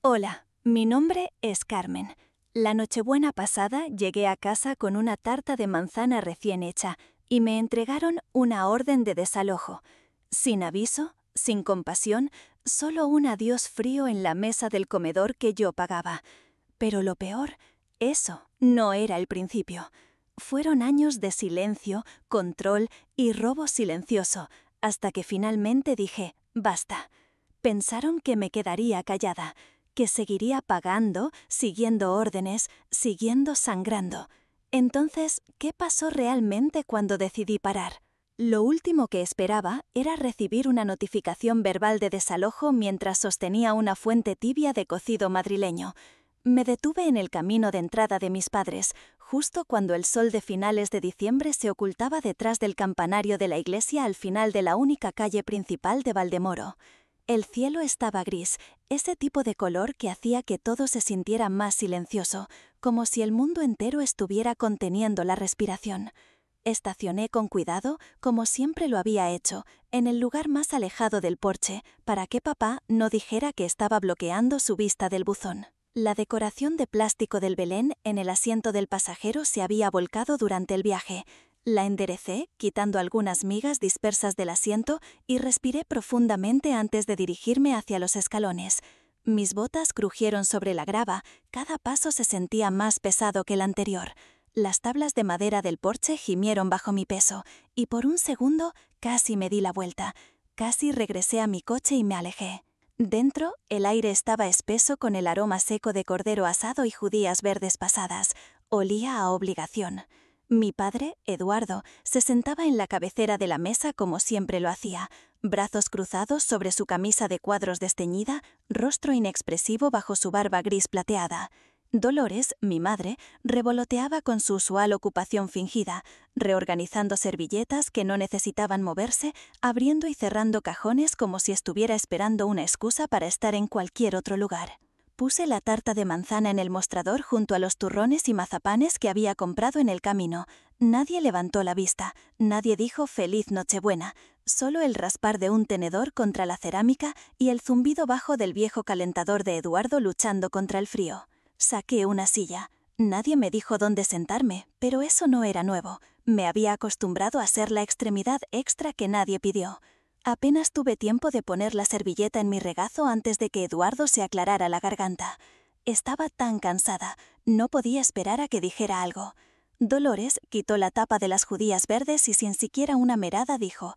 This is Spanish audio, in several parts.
Hola, mi nombre es Carmen. La Nochebuena pasada llegué a casa con una tarta de manzana recién hecha y me entregaron una orden de desalojo. Sin aviso, sin compasión, solo un adiós frío en la mesa del comedor que yo pagaba. Pero lo peor, eso no era el principio. Fueron años de silencio, control y robo silencioso, hasta que finalmente dije, basta. Pensaron que me quedaría callada, que seguiría pagando, siguiendo órdenes, siguiendo sangrando. Entonces, ¿qué pasó realmente cuando decidí parar? Lo último que esperaba era recibir una notificación verbal de desalojo mientras sostenía una fuente tibia de cocido madrileño. Me detuve en el camino de entrada de mis padres, justo cuando el sol de finales de diciembre se ocultaba detrás del campanario de la iglesia al final de la única calle principal de Valdemoro. El cielo estaba gris, ese tipo de color que hacía que todo se sintiera más silencioso, como si el mundo entero estuviera conteniendo la respiración. Estacioné con cuidado, como siempre lo había hecho, en el lugar más alejado del porche, para que papá no dijera que estaba bloqueando su vista del buzón. La decoración de plástico del Belén en el asiento del pasajero se había volcado durante el viaje. La enderecé, quitando algunas migas dispersas del asiento, y respiré profundamente antes de dirigirme hacia los escalones. Mis botas crujieron sobre la grava, cada paso se sentía más pesado que el anterior. Las tablas de madera del porche gimieron bajo mi peso, y por un segundo casi me di la vuelta. Casi regresé a mi coche y me alejé. Dentro, el aire estaba espeso con el aroma seco de cordero asado y judías verdes pasadas. Olía a obligación. Mi padre, Eduardo, se sentaba en la cabecera de la mesa como siempre lo hacía, brazos cruzados sobre su camisa de cuadros desteñida, rostro inexpresivo bajo su barba gris plateada. Dolores, mi madre, revoloteaba con su usual ocupación fingida, reorganizando servilletas que no necesitaban moverse, abriendo y cerrando cajones como si estuviera esperando una excusa para estar en cualquier otro lugar. Puse la tarta de manzana en el mostrador junto a los turrones y mazapanes que había comprado en el camino. Nadie levantó la vista, nadie dijo «Feliz Nochebuena», solo el raspar de un tenedor contra la cerámica y el zumbido bajo del viejo calentador de Eduardo luchando contra el frío. Saqué una silla. Nadie me dijo dónde sentarme, pero eso no era nuevo. Me había acostumbrado a ser la extremidad extra que nadie pidió. Apenas tuve tiempo de poner la servilleta en mi regazo antes de que Eduardo se aclarara la garganta. Estaba tan cansada, no podía esperar a que dijera algo. Dolores quitó la tapa de las judías verdes y sin siquiera una mirada dijo: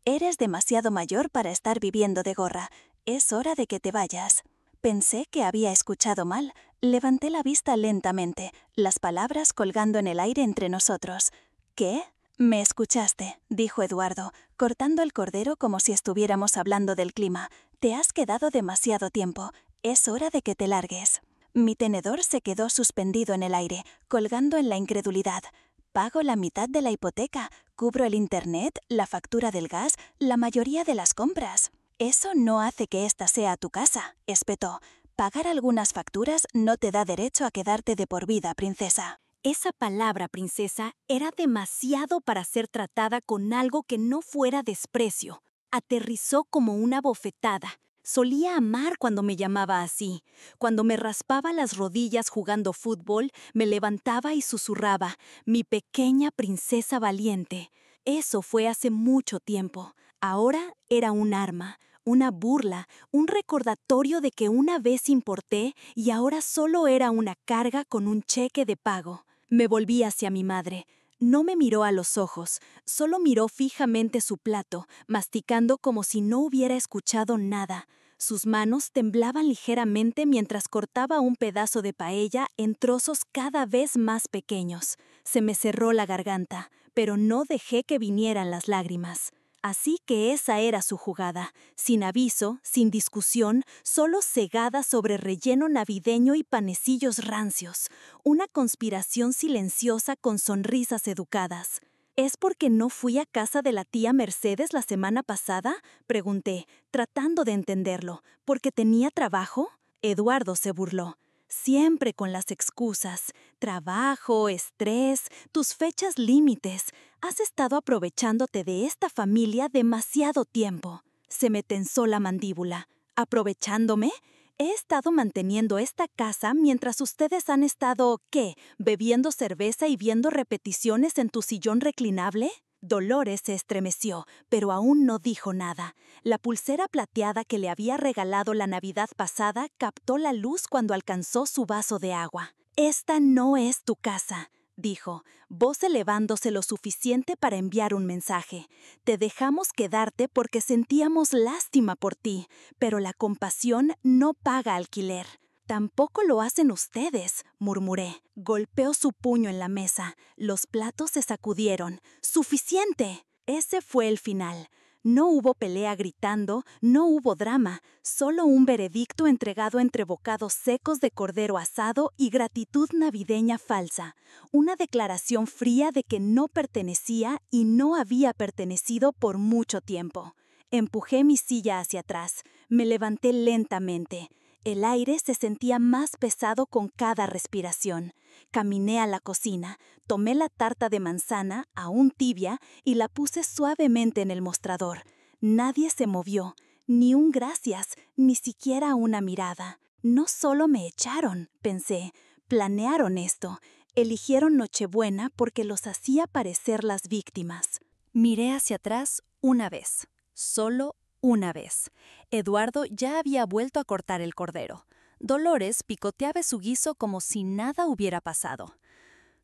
«Eres demasiado mayor para estar viviendo de gorra. Es hora de que te vayas». Pensé que había escuchado mal. Levanté la vista lentamente, las palabras colgando en el aire entre nosotros. «¿Qué?» «Me escuchaste», dijo Eduardo, cortando el cordero como si estuviéramos hablando del clima. «Te has quedado demasiado tiempo. Es hora de que te largues». Mi tenedor se quedó suspendido en el aire, colgando en la incredulidad. Pago la mitad de la hipoteca, cubro el internet, la factura del gas, la mayoría de las compras. «Eso no hace que esta sea tu casa», espetó. «Pagar algunas facturas no te da derecho a quedarte de por vida, princesa». Esa palabra, princesa, era demasiado para ser tratada con algo que no fuera desprecio. Aterrizó como una bofetada. Solía amar cuando me llamaba así. Cuando me raspaba las rodillas jugando fútbol, me levantaba y susurraba: «Mi pequeña princesa valiente». Eso fue hace mucho tiempo. Ahora era un arma, una burla, un recordatorio de que una vez importé y ahora solo era una carga con un cheque de pago. Me volví hacia mi madre. No me miró a los ojos, solo miró fijamente su plato, masticando como si no hubiera escuchado nada. Sus manos temblaban ligeramente mientras cortaba un pedazo de paella en trozos cada vez más pequeños. Se me cerró la garganta, pero no dejé que vinieran las lágrimas. Así que esa era su jugada, sin aviso, sin discusión, solo cegada sobre relleno navideño y panecillos rancios. Una conspiración silenciosa con sonrisas educadas. ¿Es porque no fui a casa de la tía Mercedes la semana pasada?, pregunté, tratando de entenderlo. ¿Porque tenía trabajo? Eduardo se burló. Siempre con las excusas. Trabajo, estrés, tus fechas límites. Has estado aprovechándote de esta familia demasiado tiempo. Se me tensó la mandíbula. ¿Aprovechándome? He estado manteniendo esta casa mientras ustedes han estado, ¿qué? ¿Bebiendo cerveza y viendo repeticiones en tu sillón reclinable? Dolores se estremeció, pero aún no dijo nada. La pulsera plateada que le había regalado la Navidad pasada captó la luz cuando alcanzó su vaso de agua. «Esta no es tu casa», dijo, voz elevándose lo suficiente para enviar un mensaje. «Te dejamos quedarte porque sentíamos lástima por ti, pero la compasión no paga alquiler». «Tampoco lo hacen ustedes», murmuré. Golpeó su puño en la mesa. Los platos se sacudieron. «¡Suficiente!». Ese fue el final. No hubo pelea gritando, no hubo drama, solo un veredicto entregado entre bocados secos de cordero asado y gratitud navideña falsa. Una declaración fría de que no pertenecía y no había pertenecido por mucho tiempo. Empujé mi silla hacia atrás. Me levanté lentamente. El aire se sentía más pesado con cada respiración. Caminé a la cocina, tomé la tarta de manzana, aún tibia, y la puse suavemente en el mostrador. Nadie se movió, ni un gracias, ni siquiera una mirada. No solo me echaron, pensé, planearon esto. Eligieron Nochebuena porque los hacía parecer las víctimas. Miré hacia atrás una vez, solo una vez. Eduardo ya había vuelto a cortar el cordero. Dolores picoteaba su guiso como si nada hubiera pasado.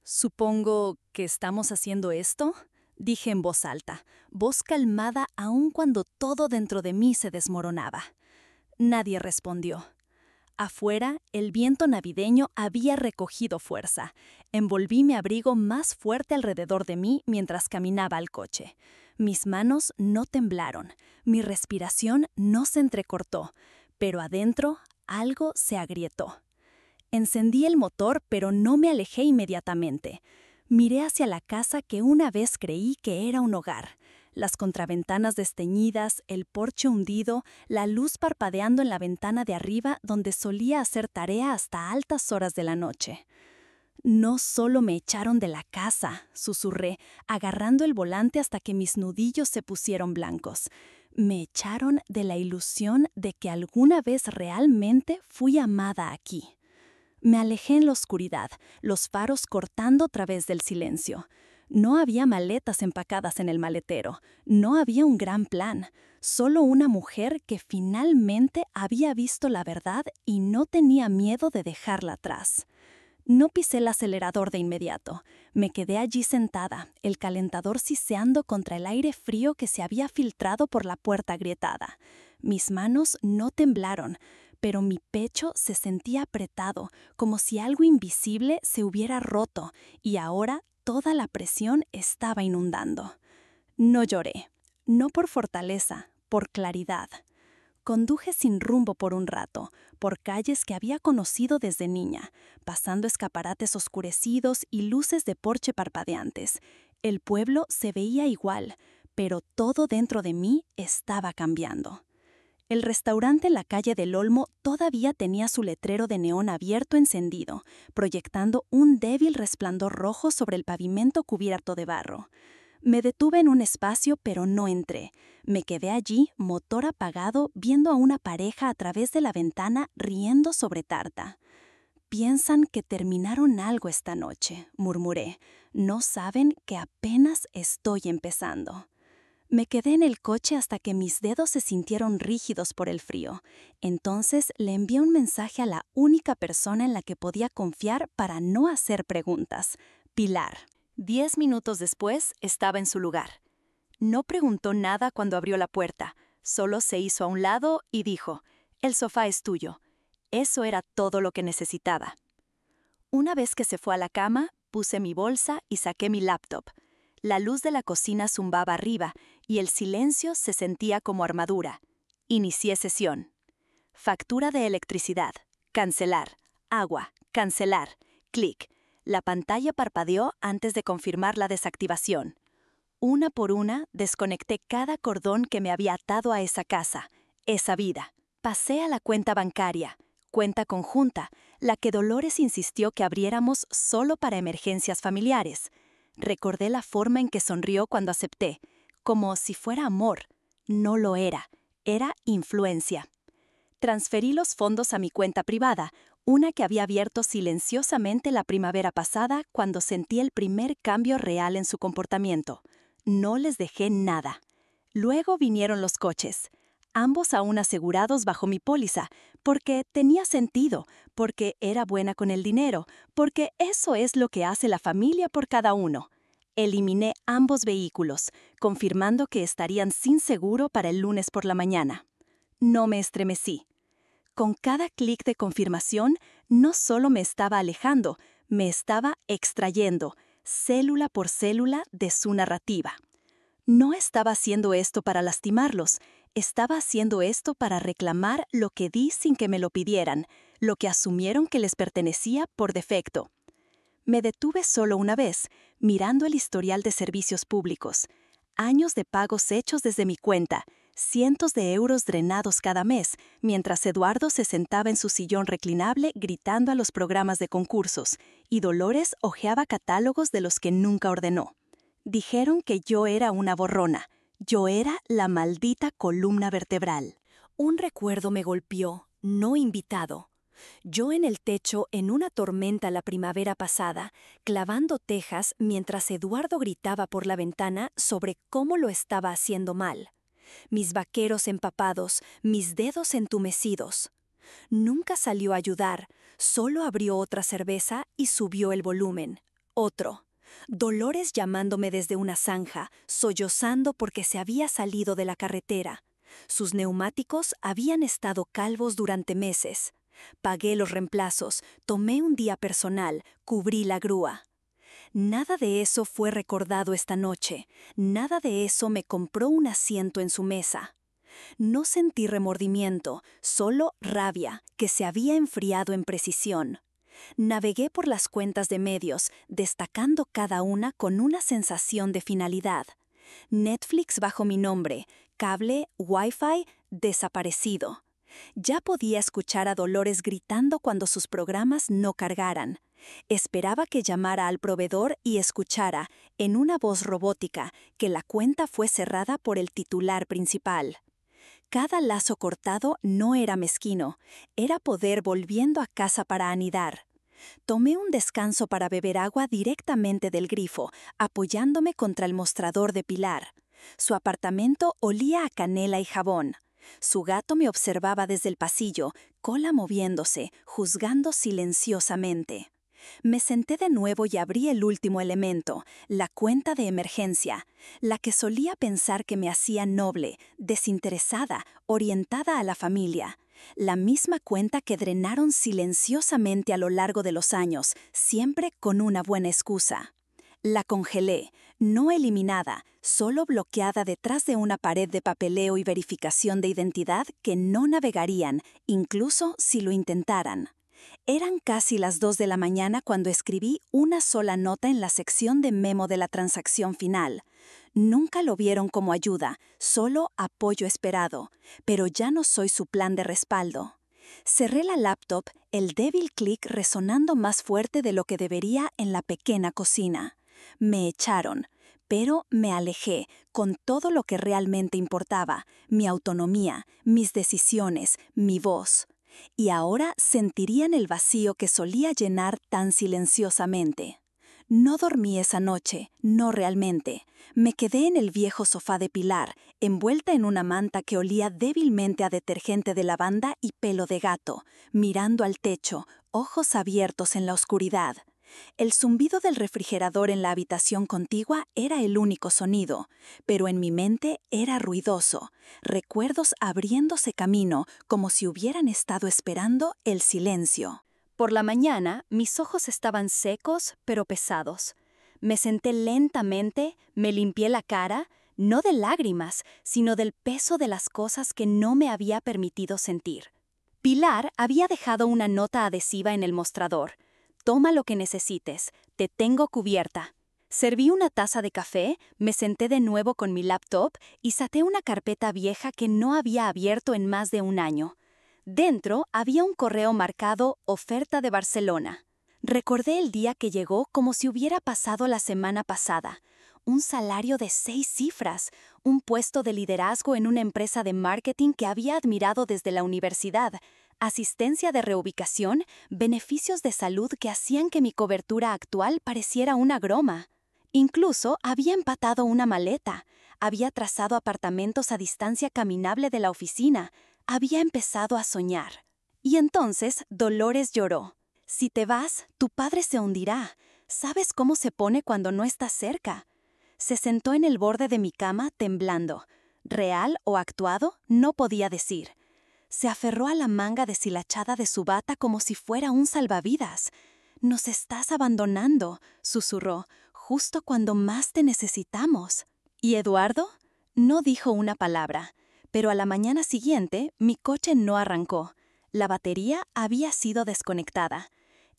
«Supongo que estamos haciendo esto», dije en voz alta, voz calmada aun cuando todo dentro de mí se desmoronaba. Nadie respondió. Afuera, el viento navideño había recogido fuerza. Envolví mi abrigo más fuerte alrededor de mí mientras caminaba al coche. Mis manos no temblaron, mi respiración no se entrecortó, pero adentro algo se agrietó. Encendí el motor, pero no me alejé inmediatamente. Miré hacia la casa que una vez creí que era un hogar. Las contraventanas desteñidas, el porche hundido, la luz parpadeando en la ventana de arriba donde solía hacer tarea hasta altas horas de la noche. «No solo me echaron de la casa», susurré, agarrando el volante hasta que mis nudillos se pusieron blancos. «Me echaron de la ilusión de que alguna vez realmente fui amada aquí». Me alejé en la oscuridad, los faros cortando a través del silencio. No había maletas empacadas en el maletero, no había un gran plan, solo una mujer que finalmente había visto la verdad y no tenía miedo de dejarla atrás. No pisé el acelerador de inmediato. Me quedé allí sentada, el calentador siseando contra el aire frío que se había filtrado por la puerta agrietada. Mis manos no temblaron, pero mi pecho se sentía apretado, como si algo invisible se hubiera roto, y ahora toda la presión estaba inundando. No lloré, no por fortaleza, por claridad. Conduje sin rumbo por un rato, por calles que había conocido desde niña, pasando escaparates oscurecidos y luces de porche parpadeantes. El pueblo se veía igual, pero todo dentro de mí estaba cambiando. El restaurante en la calle del Olmo todavía tenía su letrero de neón abierto encendido, proyectando un débil resplandor rojo sobre el pavimento cubierto de barro. Me detuve en un espacio, pero no entré. Me quedé allí, motor apagado, viendo a una pareja a través de la ventana riendo sobre tarta. «Piensan que terminaron algo esta noche», murmuré. «No saben que apenas estoy empezando». Me quedé en el coche hasta que mis dedos se sintieron rígidos por el frío. Entonces le envié un mensaje a la única persona en la que podía confiar para no hacer preguntas: Pilar. 10 minutos después estaba en su lugar. No preguntó nada cuando abrió la puerta, solo se hizo a un lado y dijo: «El sofá es tuyo». Eso era todo lo que necesitaba. Una vez que se fue a la cama, puse mi bolsa y saqué mi laptop. La luz de la cocina zumbaba arriba y el silencio se sentía como armadura. Inicié sesión. Factura de electricidad. Cancelar. Agua. Cancelar. Clic. La pantalla parpadeó antes de confirmar la desactivación. Una por una, desconecté cada cordón que me había atado a esa casa, esa vida. Pasé a la cuenta bancaria, cuenta conjunta, la que Dolores insistió que abriéramos solo para emergencias familiares. Recordé la forma en que sonrió cuando acepté, como si fuera amor. No lo era, era influencia. Transferí los fondos a mi cuenta privada, una que había abierto silenciosamente la primavera pasada cuando sentí el primer cambio real en su comportamiento. No les dejé nada. Luego vinieron los coches, ambos aún asegurados bajo mi póliza, porque tenía sentido, porque era buena con el dinero, porque eso es lo que hace la familia por cada uno. Eliminé ambos vehículos, confirmando que estarían sin seguro para el lunes por la mañana. No me estremecí. Con cada clic de confirmación, no solo me estaba alejando, me estaba extrayendo, célula por célula, de su narrativa. No estaba haciendo esto para lastimarlos, estaba haciendo esto para reclamar lo que di sin que me lo pidieran, lo que asumieron que les pertenecía por defecto. Me detuve solo una vez, mirando el historial de servicios públicos. Años de pagos hechos desde mi cuenta, cientos de euros drenados cada mes, mientras Eduardo se sentaba en su sillón reclinable gritando a los programas de concursos, y Dolores hojeaba catálogos de los que nunca ordenó. Dijeron que yo era una borrona. Yo era la maldita columna vertebral. Un recuerdo me golpeó, no invitado. Yo en el techo en una tormenta la primavera pasada, clavando tejas mientras Eduardo gritaba por la ventana sobre cómo lo estaba haciendo mal. Mis vaqueros empapados, mis dedos entumecidos. Nunca salió a ayudar, solo abrió otra cerveza y subió el volumen. Otro. Dolores llamándome desde una zanja, sollozando porque se había salido de la carretera. Sus neumáticos habían estado calvos durante meses. Pagué los reemplazos, tomé un día personal, cubrí la grúa. Nada de eso fue recordado esta noche, nada de eso me compró un asiento en su mesa. No sentí remordimiento, solo rabia, que se había enfriado en precisión. Navegué por las cuentas de medios, destacando cada una con una sensación de finalidad. Netflix bajo mi nombre, cable, Wi-Fi, desaparecido. Ya podía escuchar a Dolores gritando cuando sus programas no cargaran. Esperaba que llamara al proveedor y escuchara, en una voz robótica, que la cuenta fue cerrada por el titular principal. Cada lazo cortado no era mezquino, era poder volviendo a casa para anidar. Tomé un descanso para beber agua directamente del grifo, apoyándome contra el mostrador de Pilar. Su apartamento olía a canela y jabón. Su gato me observaba desde el pasillo, cola moviéndose, juzgando silenciosamente. Me senté de nuevo y abrí el último elemento, la cuenta de emergencia, la que solía pensar que me hacía noble, desinteresada, orientada a la familia. La misma cuenta que drenaron silenciosamente a lo largo de los años, siempre con una buena excusa. La congelé, no eliminada, solo bloqueada detrás de una pared de papeleo y verificación de identidad que no navegarían, incluso si lo intentaran. Eran casi las 2 de la mañana cuando escribí una sola nota en la sección de memo de la transacción final. Nunca lo vieron como ayuda, solo apoyo esperado, pero ya no soy su plan de respaldo. Cerré la laptop, el débil clic resonando más fuerte de lo que debería en la pequeña cocina. Me echaron, pero me alejé con todo lo que realmente importaba, mi autonomía, mis decisiones, mi voz. Y ahora sentirían el vacío que solía llenar tan silenciosamente. No dormí esa noche, no realmente. Me quedé en el viejo sofá de Pilar, envuelta en una manta que olía débilmente a detergente de lavanda y pelo de gato, mirando al techo, ojos abiertos en la oscuridad. El zumbido del refrigerador en la habitación contigua era el único sonido, pero en mi mente era ruidoso, recuerdos abriéndose camino como si hubieran estado esperando el silencio. Por la mañana, mis ojos estaban secos pero pesados. Me senté lentamente, me limpié la cara, no de lágrimas, sino del peso de las cosas que no me había permitido sentir. Pilar había dejado una nota adhesiva en el mostrador. Toma lo que necesites, te tengo cubierta. Serví una taza de café, me senté de nuevo con mi laptop y saqué una carpeta vieja que no había abierto en más de un año. Dentro había un correo marcado Oferta de Barcelona. Recordé el día que llegó como si hubiera pasado la semana pasada. un salario de 6 cifras, un puesto de liderazgo en una empresa de marketing que había admirado desde la universidad, asistencia de reubicación, beneficios de salud que hacían que mi cobertura actual pareciera una broma. Incluso había empatado una maleta, había trazado apartamentos a distancia caminable de la oficina, había empezado a soñar. Y entonces Dolores lloró. Si te vas, tu padre se hundirá. ¿Sabes cómo se pone cuando no estás cerca? Se sentó en el borde de mi cama temblando. Real o actuado, no podía decir. Se aferró a la manga deshilachada de su bata como si fuera un salvavidas. «Nos estás abandonando», susurró, «justo cuando más te necesitamos». ¿Y Eduardo? No dijo una palabra, pero a la mañana siguiente mi coche no arrancó. La batería había sido desconectada.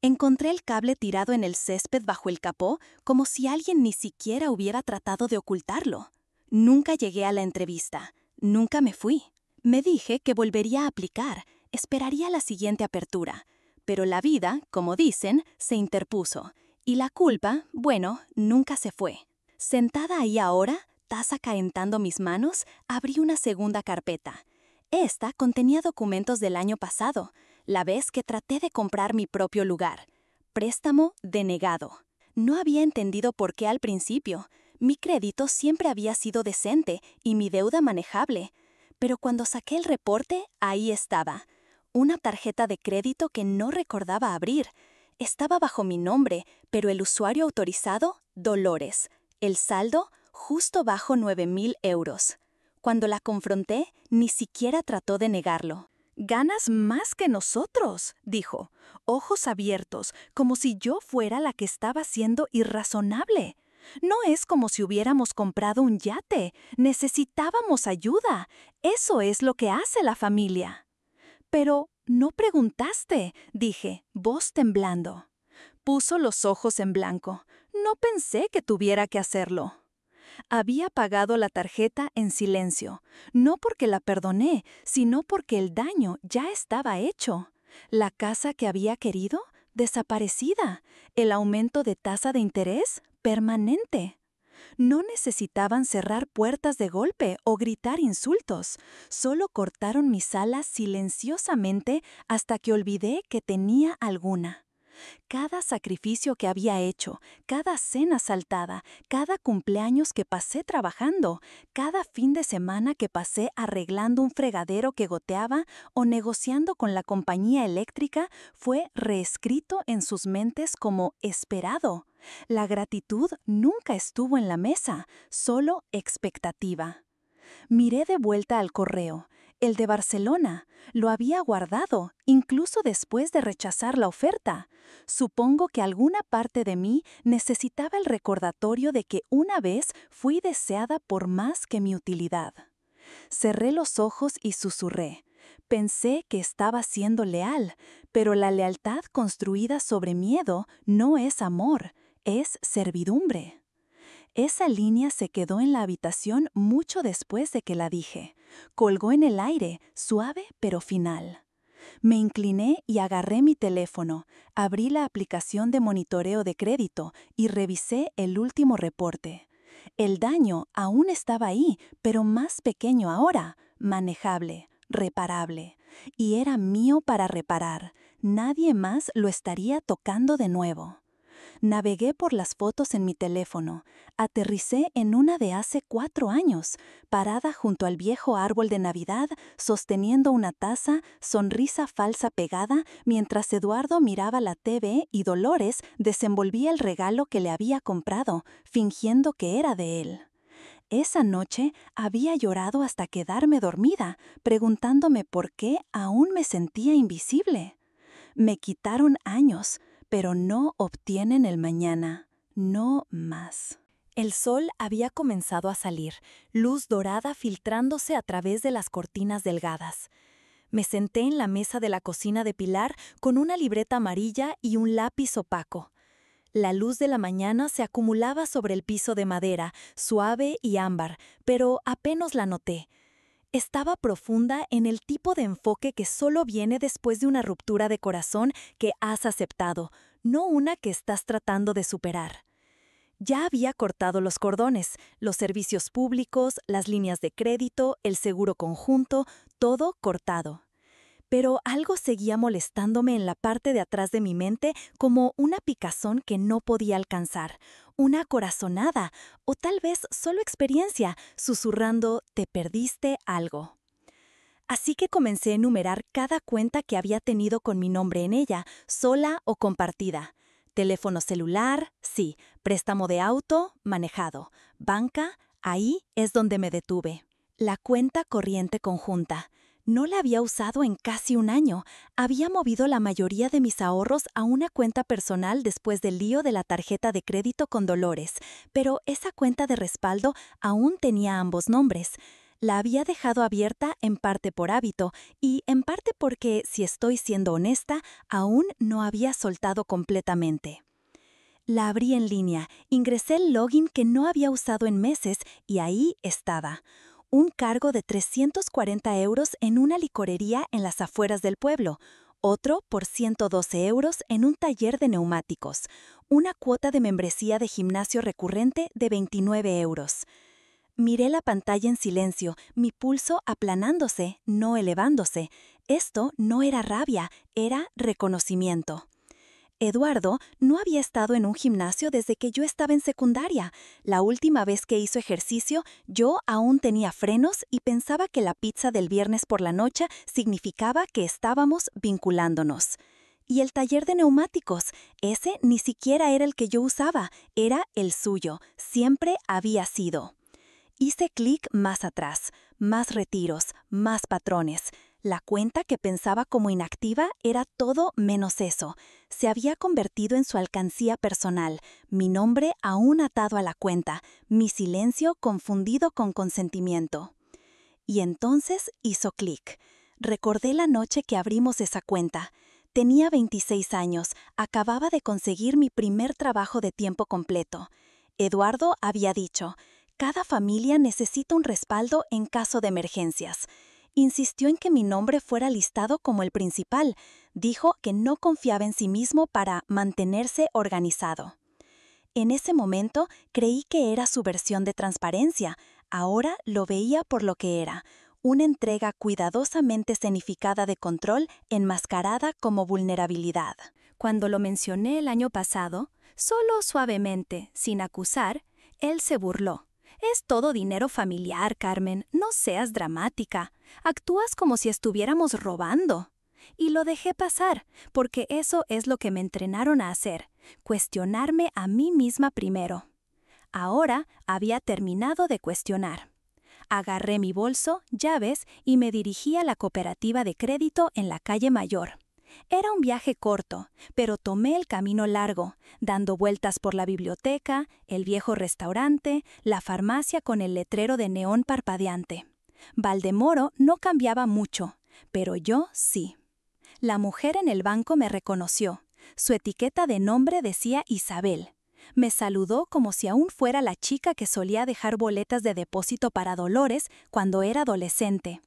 Encontré el cable tirado en el césped bajo el capó como si alguien ni siquiera hubiera tratado de ocultarlo. Nunca llegué a la entrevista. Nunca me fui. Me dije que volvería a aplicar, esperaría la siguiente apertura. Pero la vida, como dicen, se interpuso. Y la culpa, bueno, nunca se fue. Sentada ahí ahora, taza calentando mis manos, abrí una segunda carpeta. Esta contenía documentos del año pasado, la vez que traté de comprar mi propio lugar. Préstamo denegado. No había entendido por qué al principio. Mi crédito siempre había sido decente y mi deuda manejable. Pero cuando saqué el reporte, ahí estaba. Una tarjeta de crédito que no recordaba abrir. Estaba bajo mi nombre, pero el usuario autorizado, Dolores. El saldo, justo bajo 9,000 euros. Cuando la confronté, ni siquiera trató de negarlo. «Ganas más que nosotros», dijo, ojos abiertos, como si yo fuera la que estaba siendo irrazonable. «No es como si hubiéramos comprado un yate. Necesitábamos ayuda. Eso es lo que hace la familia». «Pero no preguntaste», dije, voz temblando. Puso los ojos en blanco. «No pensé que tuviera que hacerlo». Había pagado la tarjeta en silencio, no porque la perdoné, sino porque el daño ya estaba hecho. La casa que había querido, desaparecida. El aumento de tasa de interés, permanente. No necesitaban cerrar puertas de golpe o gritar insultos. Solo cortaron mis alas silenciosamente hasta que olvidé que tenía alguna. Cada sacrificio que había hecho, cada cena saltada, cada cumpleaños que pasé trabajando, cada fin de semana que pasé arreglando un fregadero que goteaba o negociando con la compañía eléctrica fue reescrito en sus mentes como esperado. La gratitud nunca estuvo en la mesa, solo expectativa. Miré de vuelta al correo. El de Barcelona. Lo había guardado, incluso después de rechazar la oferta. Supongo que alguna parte de mí necesitaba el recordatorio de que una vez fui deseada por más que mi utilidad. Cerré los ojos y susurré. Pensé que estaba siendo leal, pero la lealtad construida sobre miedo no es amor, es servidumbre. Esa línea se quedó en la habitación mucho después de que la dije. Colgó en el aire, suave pero final. Me incliné y agarré mi teléfono, abrí la aplicación de monitoreo de crédito y revisé el último reporte. El daño aún estaba ahí, pero más pequeño ahora, manejable, reparable. Y era mío para reparar. Nadie más lo estaría tocando de nuevo. Navegué por las fotos en mi teléfono. Aterricé en una de hace 4 años, parada junto al viejo árbol de Navidad, sosteniendo una taza, sonrisa falsa pegada, mientras Eduardo miraba la TV y Dolores desenvolvía el regalo que le había comprado, fingiendo que era de él. Esa noche había llorado hasta quedarme dormida, preguntándome por qué aún me sentía invisible. Me quitaron años, pero no obtienen el mañana, no más. El sol había comenzado a salir, luz dorada filtrándose a través de las cortinas delgadas. Me senté en la mesa de la cocina de Pilar con una libreta amarilla y un lápiz opaco. La luz de la mañana se acumulaba sobre el piso de madera, suave y ámbar, pero apenas la noté. Estaba profunda en el tipo de enfoque que solo viene después de una ruptura de corazón que has aceptado, no una que estás tratando de superar. Ya había cortado los cordones, los servicios públicos, las líneas de crédito, el seguro conjunto, todo cortado. Pero algo seguía molestándome en la parte de atrás de mi mente como una picazón que no podía alcanzar, una corazonada o tal vez solo experiencia, susurrando «te perdiste algo». Así que comencé a enumerar cada cuenta que había tenido con mi nombre en ella, sola o compartida. Teléfono celular, sí. Préstamo de auto, manejado. Banca, ahí es donde me detuve. La cuenta corriente conjunta. No la había usado en casi un año. Había movido la mayoría de mis ahorros a una cuenta personal después del lío de la tarjeta de crédito con Dolores, pero esa cuenta de respaldo aún tenía ambos nombres. La había dejado abierta en parte por hábito y en parte porque, si estoy siendo honesta, aún no había soltado completamente. La abrí en línea, ingresé el login que no había usado en meses y ahí estaba. Un cargo de 340 euros en una licorería en las afueras del pueblo, otro por 112 euros en un taller de neumáticos, una cuota de membresía de gimnasio recurrente de 29 euros. Miré la pantalla en silencio, mi pulso aplanándose, no elevándose. Esto no era rabia, era reconocimiento. Eduardo no había estado en un gimnasio desde que yo estaba en secundaria. La última vez que hizo ejercicio, yo aún tenía frenos y pensaba que la pizza del viernes por la noche significaba que estábamos vinculándonos. Y el taller de neumáticos, ese ni siquiera era el que yo usaba, era el suyo, siempre había sido. Hice clic más atrás, más retiros, más patrones. La cuenta que pensaba como inactiva era todo menos eso. Se había convertido en su alcancía personal, mi nombre aún atado a la cuenta, mi silencio confundido con consentimiento. Y entonces hizo clic. Recordé la noche que abrimos esa cuenta. Tenía 26 años, acababa de conseguir mi primer trabajo de tiempo completo. Eduardo había dicho: «Cada familia necesita un respaldo en caso de emergencias». Insistió en que mi nombre fuera listado como el principal. Dijo que no confiaba en sí mismo para mantenerse organizado. En ese momento creí que era su versión de transparencia. Ahora lo veía por lo que era: una entrega cuidadosamente escenificada de control enmascarada como vulnerabilidad. Cuando lo mencioné el año pasado, solo suavemente, sin acusar, él se burló. «Es todo dinero familiar, Carmen, no seas dramática. Actúas como si estuviéramos robando». Y lo dejé pasar, porque eso es lo que me entrenaron a hacer, cuestionarme a mí misma primero. Ahora había terminado de cuestionar. Agarré mi bolso, llaves y me dirigí a la cooperativa de crédito en la calle Mayor. Era un viaje corto, pero tomé el camino largo, dando vueltas por la biblioteca, el viejo restaurante, la farmacia con el letrero de neón parpadeante. Valdemoro no cambiaba mucho, pero yo sí. La mujer en el banco me reconoció. Su etiqueta de nombre decía Isabel. Me saludó como si aún fuera la chica que solía dejar boletas de depósito para Dolores cuando era adolescente.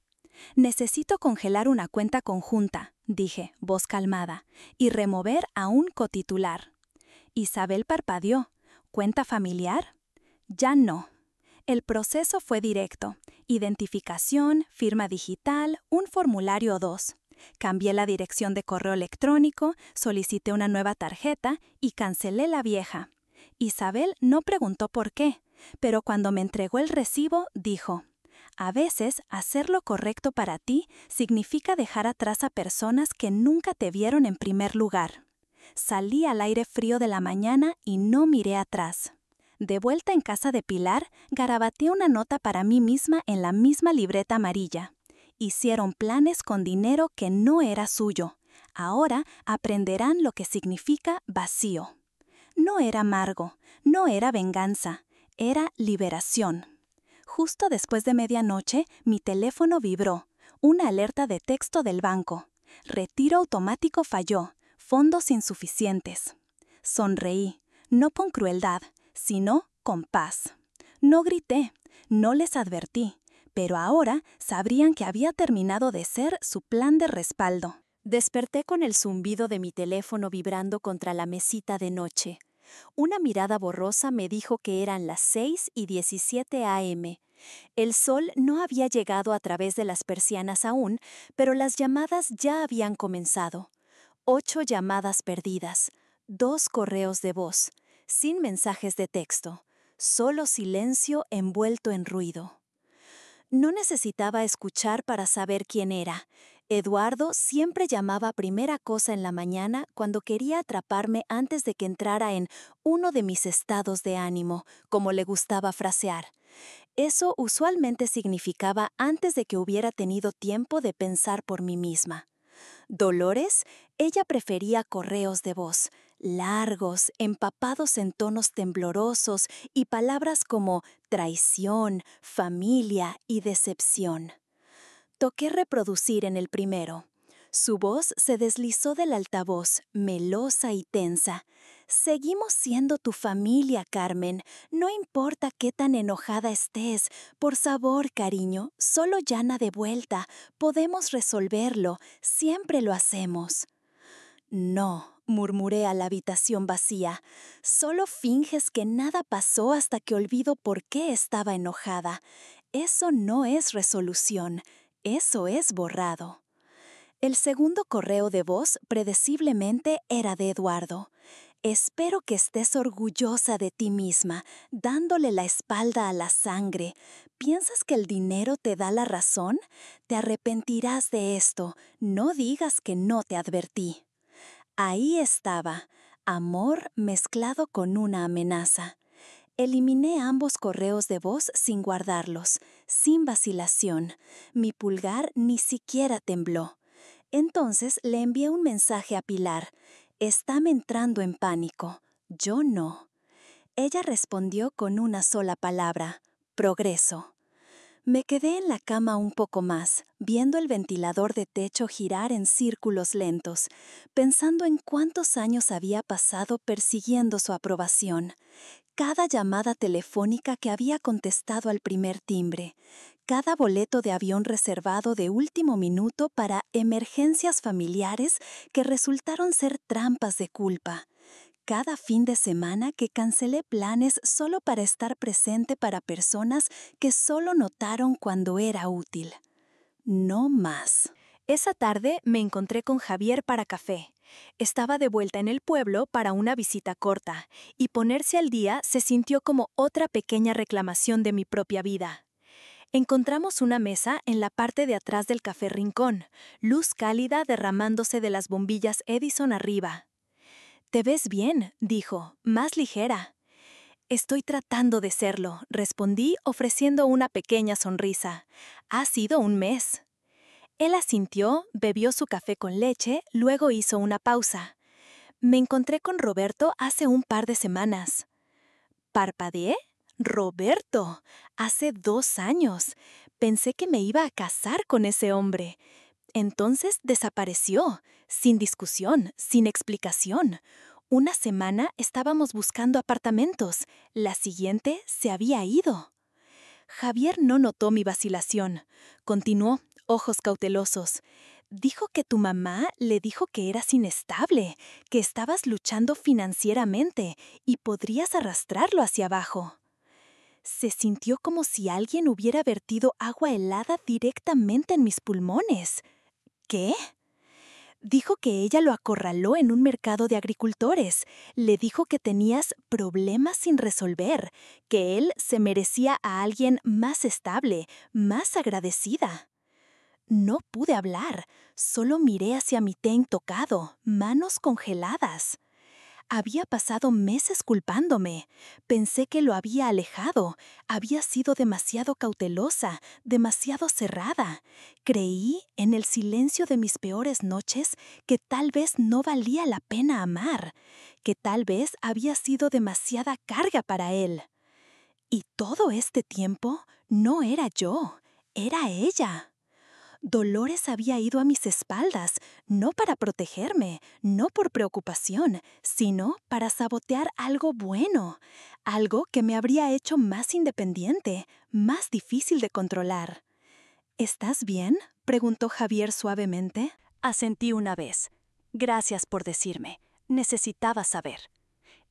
«Necesito congelar una cuenta conjunta», dije, voz calmada, «y remover a un cotitular». Isabel parpadeó. «¿Cuenta familiar?» «Ya no». El proceso fue directo. Identificación, firma digital, un formulario o dos. Cambié la dirección de correo electrónico, solicité una nueva tarjeta y cancelé la vieja. Isabel no preguntó por qué, pero cuando me entregó el recibo, dijo: «A veces, hacer lo correcto para ti significa dejar atrás a personas que nunca te vieron en primer lugar». Salí al aire frío de la mañana y no miré atrás. De vuelta en casa de Pilar, garabateé una nota para mí misma en la misma libreta amarilla. Hicieron planes con dinero que no era suyo. Ahora aprenderán lo que significa vacío. No era amargo, no era venganza, era liberación. Justo después de medianoche, mi teléfono vibró. Una alerta de texto del banco. Retiro automático falló. Fondos insuficientes. Sonreí, no con crueldad, sino con paz. No grité, no les advertí, pero ahora sabrían que había terminado de ser su plan de respaldo. Desperté con el zumbido de mi teléfono vibrando contra la mesita de noche. Una mirada borrosa me dijo que eran las 6:17 a.m. El sol no había llegado a través de las persianas aún, pero las llamadas ya habían comenzado. 8 llamadas perdidas, 2 correos de voz, sin mensajes de texto, solo silencio envuelto en ruido. No necesitaba escuchar para saber quién era. Eduardo siempre llamaba a primera cosa en la mañana cuando quería atraparme antes de que entrara en uno de mis estados de ánimo, como le gustaba frasear. Eso usualmente significaba antes de que hubiera tenido tiempo de pensar por mí misma. Dolores, ella prefería correos de voz, largos, empapados en tonos temblorosos y palabras como traición, familia y decepción. Toqué reproducir en el primero. Su voz se deslizó del altavoz, melosa y tensa. Seguimos siendo tu familia, Carmen. No importa qué tan enojada estés. Por favor, cariño, solo llama de vuelta. Podemos resolverlo. Siempre lo hacemos. No, murmuré a la habitación vacía. Solo finges que nada pasó hasta que olvido por qué estaba enojada. Eso no es resolución. Eso es borrado. El segundo correo de voz, predeciblemente, era de Eduardo. Espero que estés orgullosa de ti misma, dándole la espalda a la sangre. ¿Piensas que el dinero te da la razón? Te arrepentirás de esto. No digas que no te advertí. Ahí estaba, amor mezclado con una amenaza. Eliminé ambos correos de voz sin guardarlos, sin vacilación. Mi pulgar ni siquiera tembló. Entonces le envié un mensaje a Pilar. Está entrando en pánico. Yo no. Ella respondió con una sola palabra: progreso. Me quedé en la cama un poco más, viendo el ventilador de techo girar en círculos lentos, pensando en cuántos años había pasado persiguiendo su aprobación. Cada llamada telefónica que había contestado al primer timbre, cada boleto de avión reservado de último minuto para emergencias familiares que resultaron ser trampas de culpa. Cada fin de semana que cancelé planes solo para estar presente para personas que solo notaron cuando era útil. No más. Esa tarde me encontré con Javier para café. Estaba de vuelta en el pueblo para una visita corta, y ponerse al día se sintió como otra pequeña reclamación de mi propia vida. Encontramos una mesa en la parte de atrás del café Rincón, luz cálida derramándose de las bombillas Edison arriba. «Te ves bien», dijo, más ligera. «Estoy tratando de serlo», respondí ofreciendo una pequeña sonrisa. «Ha sido un mes». Él asintió, bebió su café con leche, luego hizo una pausa. «Me encontré con Roberto hace un par de semanas». ¿Parpadeé? «Roberto, hace 2 años. Pensé que me iba a casar con ese hombre». Entonces desapareció, sin discusión, sin explicación. Una semana estábamos buscando apartamentos, la siguiente se había ido. Javier no notó mi vacilación. Continuó, ojos cautelosos. «Dijo que tu mamá le dijo que eras inestable, que estabas luchando financieramente y podrías arrastrarlo hacia abajo». Se sintió como si alguien hubiera vertido agua helada directamente en mis pulmones. ¿Qué? Dijo que ella lo acorraló en un mercado de agricultores. Le dijo que tenías problemas sin resolver, que él se merecía a alguien más estable, más agradecida. No pude hablar, solo miré hacia mi té intocado, manos congeladas. Había pasado meses culpándome. Pensé que lo había alejado. Había sido demasiado cautelosa, demasiado cerrada. Creí, en el silencio de mis peores noches, que tal vez no valía la pena amar, que tal vez había sido demasiada carga para él. Y todo este tiempo no era yo, era ella. Dolores había ido a mis espaldas, no para protegerme, no por preocupación, sino para sabotear algo bueno, algo que me habría hecho más independiente, más difícil de controlar. «¿Estás bien?», preguntó Javier suavemente. Asentí una vez. «Gracias por decirme. Necesitaba saber».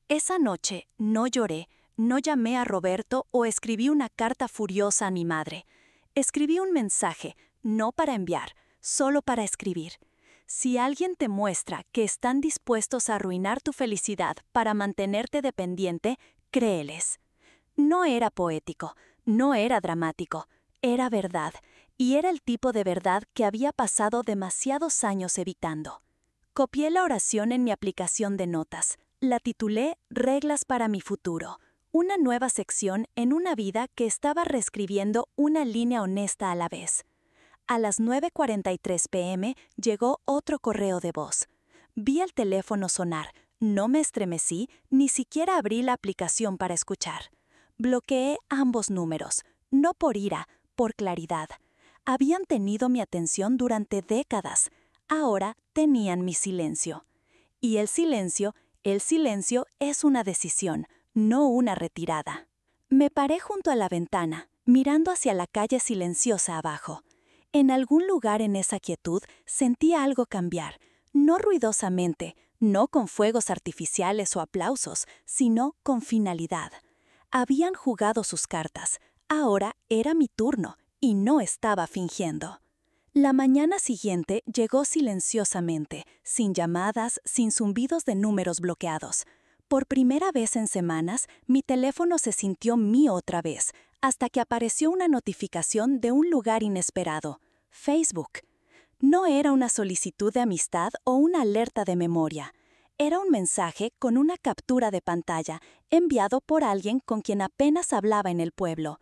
Esa noche no lloré, no llamé a Roberto o escribí una carta furiosa a mi madre. Escribí un mensaje, no para enviar, solo para escribir. Si alguien te muestra que están dispuestos a arruinar tu felicidad para mantenerte dependiente, créeles. No era poético, no era dramático, era verdad, y era el tipo de verdad que había pasado demasiados años evitando. Copié la oración en mi aplicación de notas. La titulé Reglas para mi futuro, una nueva sección en una vida que estaba reescribiendo una línea honesta a la vez. A las 9:43 p.m. llegó otro correo de voz. Vi el teléfono sonar, no me estremecí, ni siquiera abrí la aplicación para escuchar. Bloqueé ambos números, no por ira, por claridad. Habían tenido mi atención durante décadas. Ahora tenían mi silencio. Y el silencio es una decisión, no una retirada. Me paré junto a la ventana, mirando hacia la calle silenciosa abajo. En algún lugar en esa quietud sentía algo cambiar, no ruidosamente, no con fuegos artificiales o aplausos, sino con finalidad. Habían jugado sus cartas, ahora era mi turno, y no estaba fingiendo. La mañana siguiente llegó silenciosamente, sin llamadas, sin zumbidos de números bloqueados. Por primera vez en semanas, mi teléfono se sintió mío otra vez, hasta que apareció una notificación de un lugar inesperado, Facebook. No era una solicitud de amistad o una alerta de memoria. Era un mensaje con una captura de pantalla, enviado por alguien con quien apenas hablaba en el pueblo.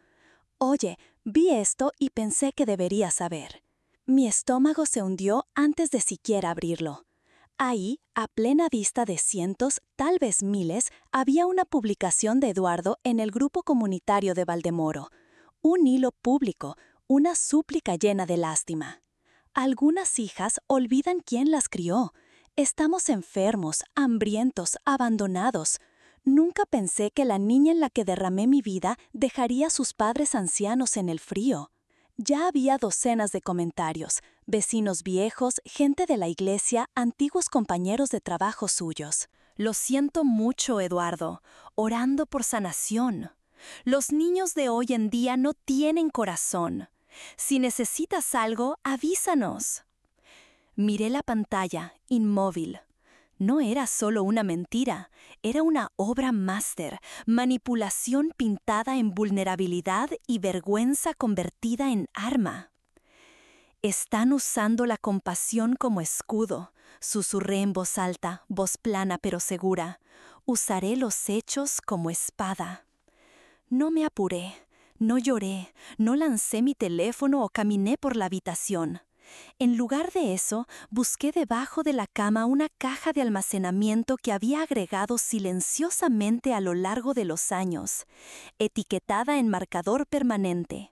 Oye, vi esto y pensé que deberías saber. Mi estómago se hundió antes de siquiera abrirlo. Ahí, a plena vista de cientos, tal vez miles, había una publicación de Eduardo en el grupo comunitario de Valdemoro. Un hilo público, una súplica llena de lástima. Algunas hijas olvidan quién las crió. Estamos enfermos, hambrientos, abandonados. Nunca pensé que la niña en la que derramé mi vida dejaría a sus padres ancianos en el frío. Ya había docenas de comentarios, vecinos viejos, gente de la iglesia, antiguos compañeros de trabajo suyos. Lo siento mucho, Eduardo, orando por sanación. Los niños de hoy en día no tienen corazón. Si necesitas algo, avísanos. Miré la pantalla, inmóvil. No era solo una mentira, era una obra máster, manipulación pintada en vulnerabilidad y vergüenza convertida en arma. Están usando la compasión como escudo, susurré en voz alta, voz plana pero segura. Usaré los hechos como espada. No me apuré, no lloré, no lancé mi teléfono o caminé por la habitación. En lugar de eso, busqué debajo de la cama una caja de almacenamiento que había agregado silenciosamente a lo largo de los años, etiquetada en marcador permanente.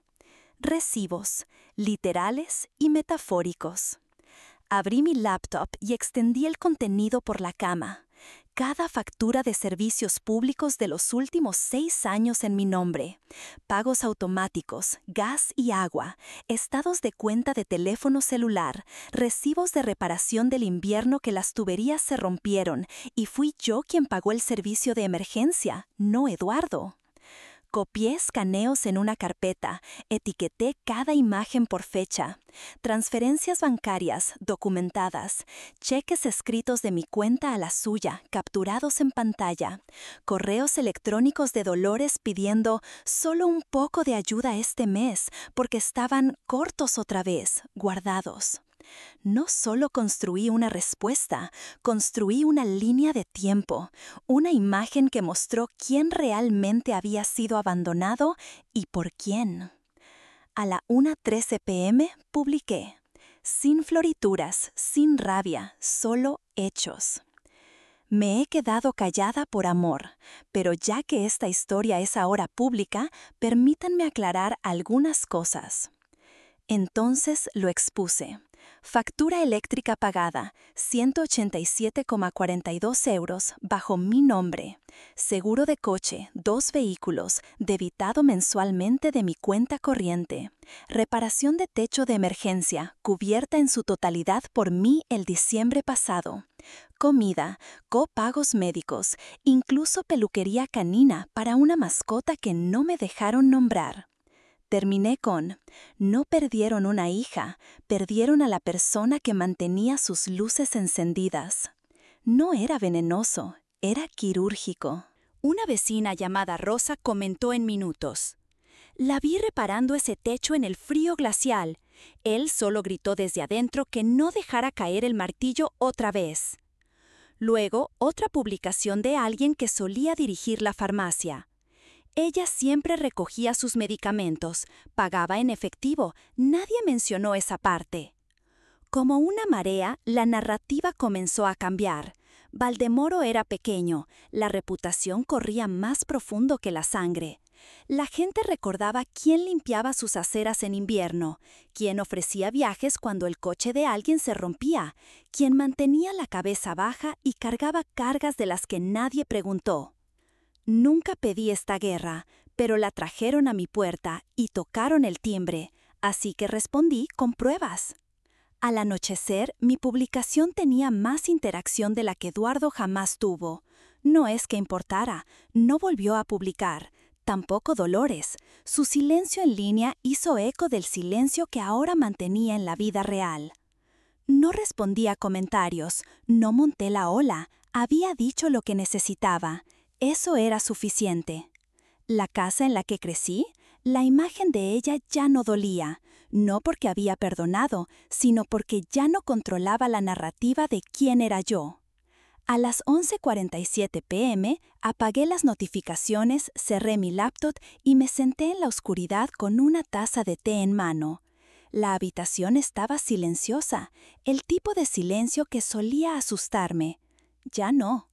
Recibos, literales y metafóricos. Abrí mi laptop y extendí el contenido por la cama. Cada factura de servicios públicos de los últimos 6 años en mi nombre, pagos automáticos, gas y agua, estados de cuenta de teléfono celular, recibos de reparación del invierno que las tuberías se rompieron y fui yo quien pagó el servicio de emergencia, no Eduardo. Copié escaneos en una carpeta, etiqueté cada imagen por fecha, transferencias bancarias documentadas, cheques escritos de mi cuenta a la suya, capturados en pantalla, correos electrónicos de Dolores pidiendo solo un poco de ayuda este mes porque estaban cortos otra vez, guardados. No solo construí una respuesta, construí una línea de tiempo, una imagen que mostró quién realmente había sido abandonado y por quién. A la 1:13 p.m. publiqué, sin florituras, sin rabia, solo hechos. Me he quedado callada por amor, pero ya que esta historia es ahora pública, permítanme aclarar algunas cosas. Entonces lo expuse. Factura eléctrica pagada, 187,42 euros bajo mi nombre. Seguro de coche, 2 vehículos, debitado mensualmente de mi cuenta corriente. Reparación de techo de emergencia, cubierta en su totalidad por mí el diciembre pasado. Comida, copagos médicos, incluso peluquería canina para una mascota que no me dejaron nombrar. Terminé con: no perdieron una hija, perdieron a la persona que mantenía sus luces encendidas. No era venenoso, era quirúrgico. Una vecina llamada Rosa comentó en minutos: la vi reparando ese techo en el frío glacial. Él solo gritó desde adentro que no dejara caer el martillo otra vez. Luego, otra publicación de alguien que solía dirigir la farmacia. Ella siempre recogía sus medicamentos, pagaba en efectivo, nadie mencionó esa parte. Como una marea, la narrativa comenzó a cambiar. Valdemoro era pequeño, la reputación corría más profundo que la sangre. La gente recordaba quién limpiaba sus aceras en invierno, quién ofrecía viajes cuando el coche de alguien se rompía, quién mantenía la cabeza baja y cargaba cargas de las que nadie preguntó. Nunca pedí esta guerra, pero la trajeron a mi puerta y tocaron el timbre, así que respondí con pruebas. Al anochecer, mi publicación tenía más interacción de la que Eduardo jamás tuvo. No es que importara, no volvió a publicar. Tampoco Dolores. Su silencio en línea hizo eco del silencio que ahora mantenía en la vida real. No respondí a comentarios, no monté la ola, había dicho lo que necesitaba. Eso era suficiente. La casa en la que crecí, la imagen de ella ya no dolía, no porque había perdonado, sino porque ya no controlaba la narrativa de quién era yo. A las 11:47 p.m. apagué las notificaciones, cerré mi laptop y me senté en la oscuridad con una taza de té en mano. La habitación estaba silenciosa, el tipo de silencio que solía asustarme. Ya no.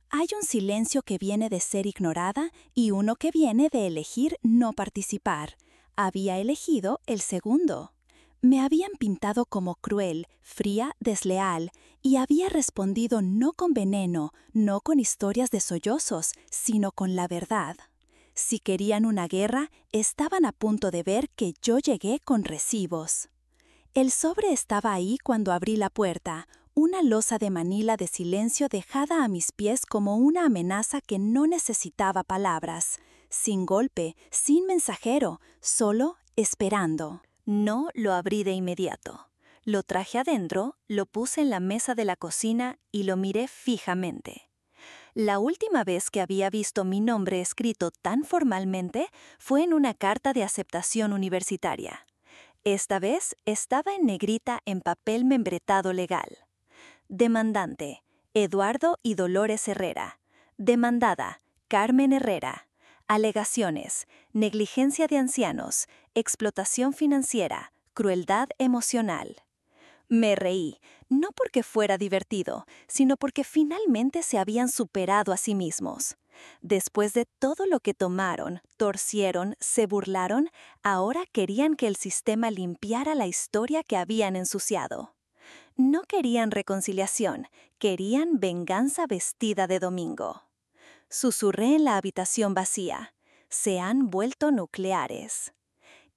Hay un silencio que viene de ser ignorada y uno que viene de elegir no participar. Había elegido el segundo. Me habían pintado como cruel, fría, desleal, y había respondido no con veneno, no con historias de sollozos, sino con la verdad. Si querían una guerra, estaban a punto de ver que yo llegué con recibos. El sobre estaba ahí cuando abrí la puerta, una losa de Manila de silencio dejada a mis pies como una amenaza que no necesitaba palabras, sin golpe, sin mensajero, solo esperando. No lo abrí de inmediato. Lo traje adentro, lo puse en la mesa de la cocina y lo miré fijamente. La última vez que había visto mi nombre escrito tan formalmente fue en una carta de aceptación universitaria. Esta vez estaba en negrita en papel membretado legal. Demandante: Eduardo y Dolores Herrera. Demandada: Carmen Herrera. Alegaciones: negligencia de ancianos, explotación financiera, crueldad emocional. Me reí, no porque fuera divertido, sino porque finalmente se habían superado a sí mismos. Después de todo lo que tomaron, torcieron, se burlaron, ahora querían que el sistema limpiara la historia que habían ensuciado. No querían reconciliación, querían venganza vestida de domingo. Susurré en la habitación vacía: se han vuelto nucleares.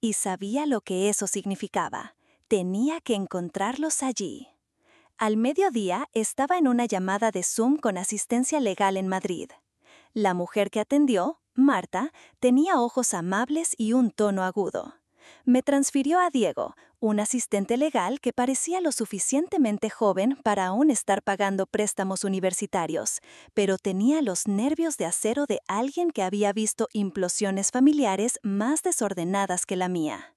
Y sabía lo que eso significaba. Tenía que encontrarlos allí. Al mediodía estaba en una llamada de Zoom con asistencia legal en Madrid. La mujer que atendió, Marta, tenía ojos amables y un tono agudo. Me transfirió a Diego, un asistente legal que parecía lo suficientemente joven para aún estar pagando préstamos universitarios, pero tenía los nervios de acero de alguien que había visto implosiones familiares más desordenadas que la mía.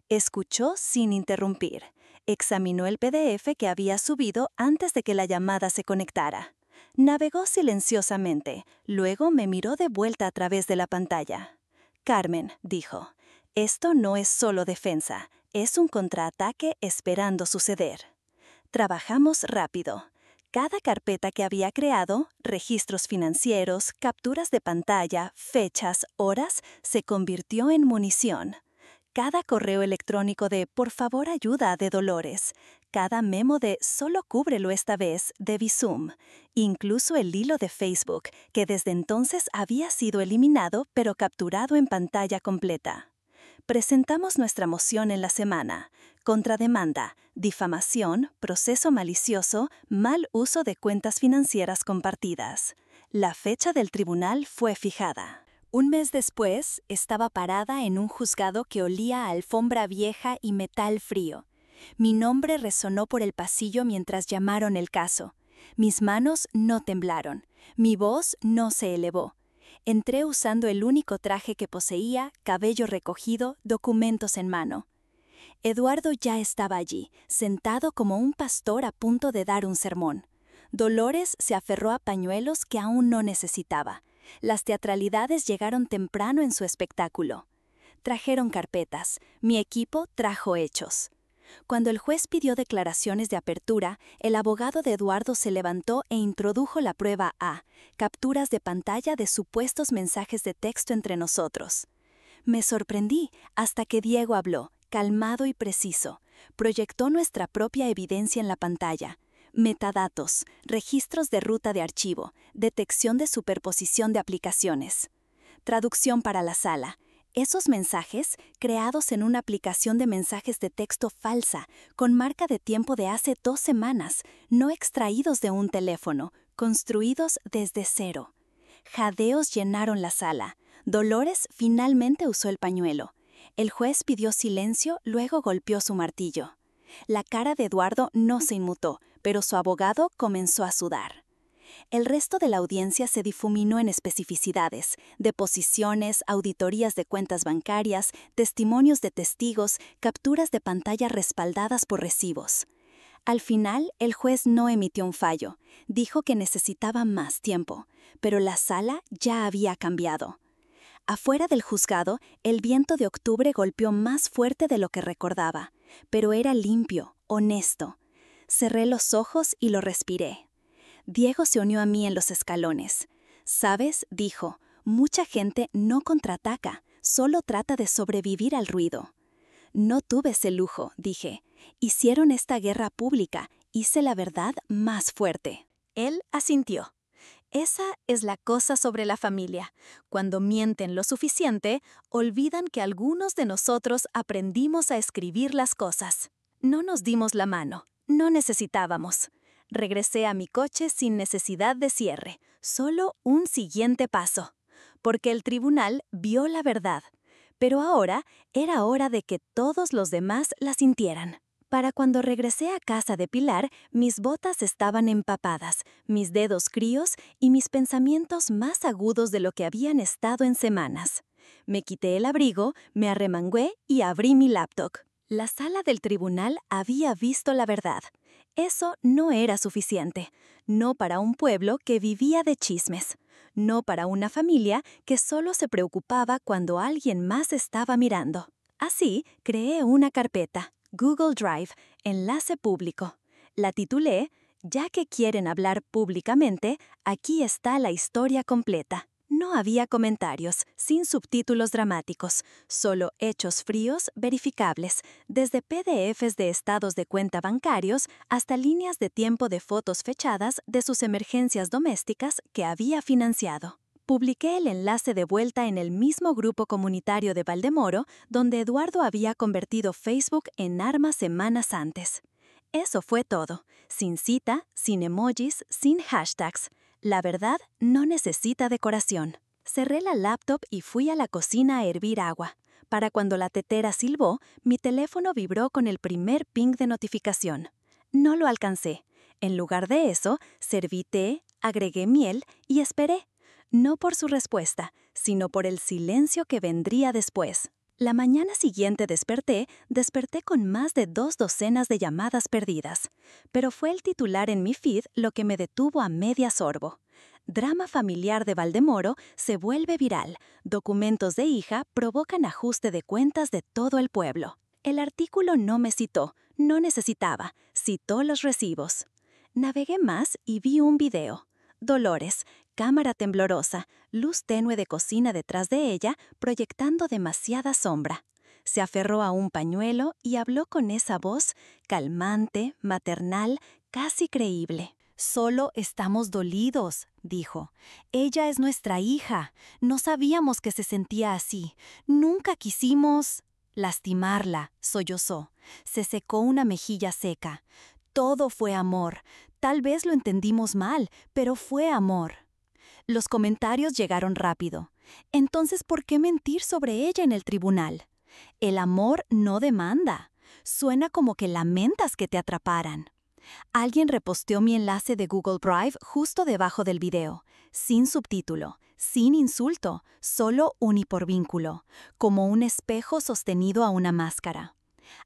Escuchó sin interrumpir. Examinó el PDF que había subido antes de que la llamada se conectara. Navegó silenciosamente, luego me miró de vuelta a través de la pantalla. Carmen, dijo, esto no es solo defensa, es un contraataque esperando suceder. Trabajamos rápido. Cada carpeta que había creado, registros financieros, capturas de pantalla, fechas, horas, se convirtió en munición. Cada correo electrónico de "por favor ayuda" de Dolores, cada memo de "solo cúbrelo esta vez" de Bizum, incluso el hilo de Facebook, que desde entonces había sido eliminado pero capturado en pantalla completa. Presentamos nuestra moción en la semana. Contrademanda, difamación, proceso malicioso, mal uso de cuentas financieras compartidas. La fecha del tribunal fue fijada. Un mes después, estaba parada en un juzgado que olía a alfombra vieja y metal frío. Mi nombre resonó por el pasillo mientras llamaron el caso. Mis manos no temblaron. Mi voz no se elevó. Entré usando el único traje que poseía, cabello recogido, documentos en mano. Eduardo ya estaba allí, sentado como un pastor a punto de dar un sermón. Dolores se aferró a pañuelos que aún no necesitaba. Las teatralidades llegaron temprano en su espectáculo. Trajeron carpetas. Mi equipo trajo hechos. Cuando el juez pidió declaraciones de apertura, el abogado de Eduardo se levantó e introdujo la prueba A, capturas de pantalla de supuestos mensajes de texto entre nosotros. Me sorprendí hasta que Diego habló, calmado y preciso. Proyectó nuestra propia evidencia en la pantalla. Metadatos, registros de ruta de archivo, detección de superposición de aplicaciones. Traducción para la sala. Esos mensajes, creados en una aplicación de mensajes de texto falsa, con marca de tiempo de hace 2 semanas, no extraídos de un teléfono, construidos desde cero. Jadeos llenaron la sala. Dolores finalmente usó el pañuelo. El juez pidió silencio, luego golpeó su martillo. La cara de Eduardo no se inmutó, pero su abogado comenzó a sudar. El resto de la audiencia se difuminó en especificidades, deposiciones, auditorías de cuentas bancarias, testimonios de testigos, capturas de pantalla respaldadas por recibos. Al final, el juez no emitió un fallo. Dijo que necesitaba más tiempo, pero la sala ya había cambiado. Afuera del juzgado, el viento de octubre golpeó más fuerte de lo que recordaba, pero era limpio, honesto. Cerré los ojos y lo respiré. Diego se unió a mí en los escalones. «¿Sabes?», dijo, «mucha gente no contraataca, solo trata de sobrevivir al ruido». «No tuve ese lujo», dije. «Hicieron esta guerra pública, hice la verdad más fuerte». Él asintió. Esa es la cosa sobre la familia. Cuando mienten lo suficiente, olvidan que algunos de nosotros aprendimos a escribir las cosas. No nos dimos la mano, no necesitábamos. Regresé a mi coche sin necesidad de cierre, solo un siguiente paso, porque el tribunal vio la verdad. Pero ahora era hora de que todos los demás la sintieran. Para cuando regresé a casa de Pilar, mis botas estaban empapadas, mis dedos críos y mis pensamientos más agudos de lo que habían estado en semanas. Me quité el abrigo, me arremangué y abrí mi laptop. La sala del tribunal había visto la verdad. Eso no era suficiente, no para un pueblo que vivía de chismes, no para una familia que solo se preocupaba cuando alguien más estaba mirando. Así, creé una carpeta, Google Drive, enlace público. La titulé, «Ya que quieren hablar públicamente, aquí está la historia completa». No había comentarios, sin subtítulos dramáticos, solo hechos fríos verificables, desde PDFs de estados de cuenta bancarios hasta líneas de tiempo de fotos fechadas de sus emergencias domésticas que había financiado. Publiqué el enlace de vuelta en el mismo grupo comunitario de Valdemoro, donde Eduardo había convertido Facebook en arma semanas antes. Eso fue todo, sin cita, sin emojis, sin hashtags. La verdad no necesita decoración. Cerré la laptop y fui a la cocina a hervir agua. Para cuando la tetera silbó, mi teléfono vibró con el primer ping de notificación. No lo alcancé. En lugar de eso, serví té, agregué miel y esperé. No por su respuesta, sino por el silencio que vendría después. La mañana siguiente desperté con más de 2 docenas de llamadas perdidas. Pero fue el titular en mi feed lo que me detuvo a media sorbo. Drama familiar de Valdemoro se vuelve viral. Documentos de hija provocan ajuste de cuentas de todo el pueblo. El artículo no me citó, no necesitaba, citó los recibos. Navegué más y vi un video. Dolores, cámara temblorosa, luz tenue de cocina detrás de ella, proyectando demasiada sombra. Se aferró a un pañuelo y habló con esa voz calmante, maternal, casi creíble. «Solo estamos dolidos», dijo. «Ella es nuestra hija. No sabíamos que se sentía así. Nunca quisimos...» lastimarla, sollozó. Se secó una mejilla seca. Todo fue amor. Tal vez lo entendimos mal, pero fue amor. Los comentarios llegaron rápido. Entonces, ¿por qué mentir sobre ella en el tribunal? El amor no demanda. Suena como que lamentas que te atraparan. Alguien reposteó mi enlace de Google Drive justo debajo del video, sin subtítulo, sin insulto, solo un hipervínculo, como un espejo sostenido a una máscara.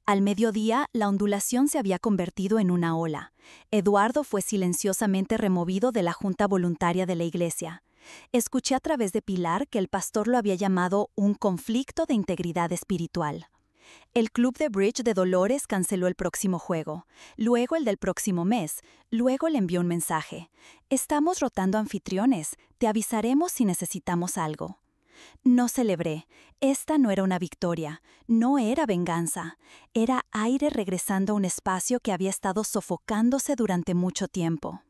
Al mediodía, la ondulación se había convertido en una ola. Eduardo fue silenciosamente removido de la junta voluntaria de la iglesia. Escuché a través de Pilar que el pastor lo había llamado un conflicto de integridad espiritual. El club de bridge de Dolores canceló el próximo juego, luego el del próximo mes, luego le envió un mensaje. Estamos rotando anfitriones, te avisaremos si necesitamos algo. No celebré. Esta no era una victoria, no era venganza. Era aire regresando a un espacio que había estado sofocándose durante mucho tiempo.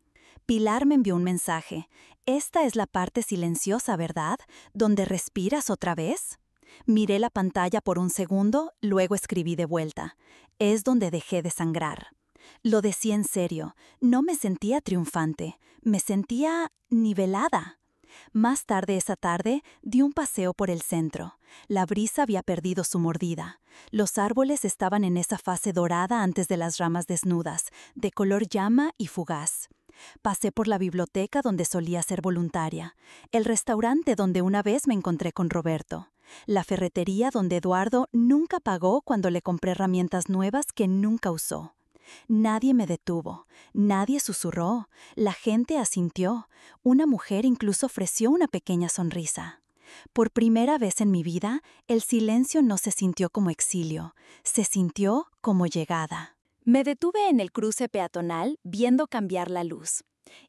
Pilar me envió un mensaje. Esta es la parte silenciosa, ¿verdad? ¿Donde respiras otra vez? Miré la pantalla por un segundo, luego escribí de vuelta. Es donde dejé de sangrar. Lo decía en serio. No me sentía triunfante. Me sentía nivelada. Más tarde esa tarde, di un paseo por el centro. La brisa había perdido su mordida. Los árboles estaban en esa fase dorada antes de las ramas desnudas, de color llama y fugaz. Pasé por la biblioteca donde solía ser voluntaria, el restaurante donde una vez me encontré con Roberto, la ferretería donde Eduardo nunca pagó cuando le compré herramientas nuevas que nunca usó. Nadie me detuvo, nadie susurró, la gente asintió, una mujer incluso ofreció una pequeña sonrisa. Por primera vez en mi vida, el silencio no se sintió como exilio, se sintió como llegada. Me detuve en el cruce peatonal viendo cambiar la luz.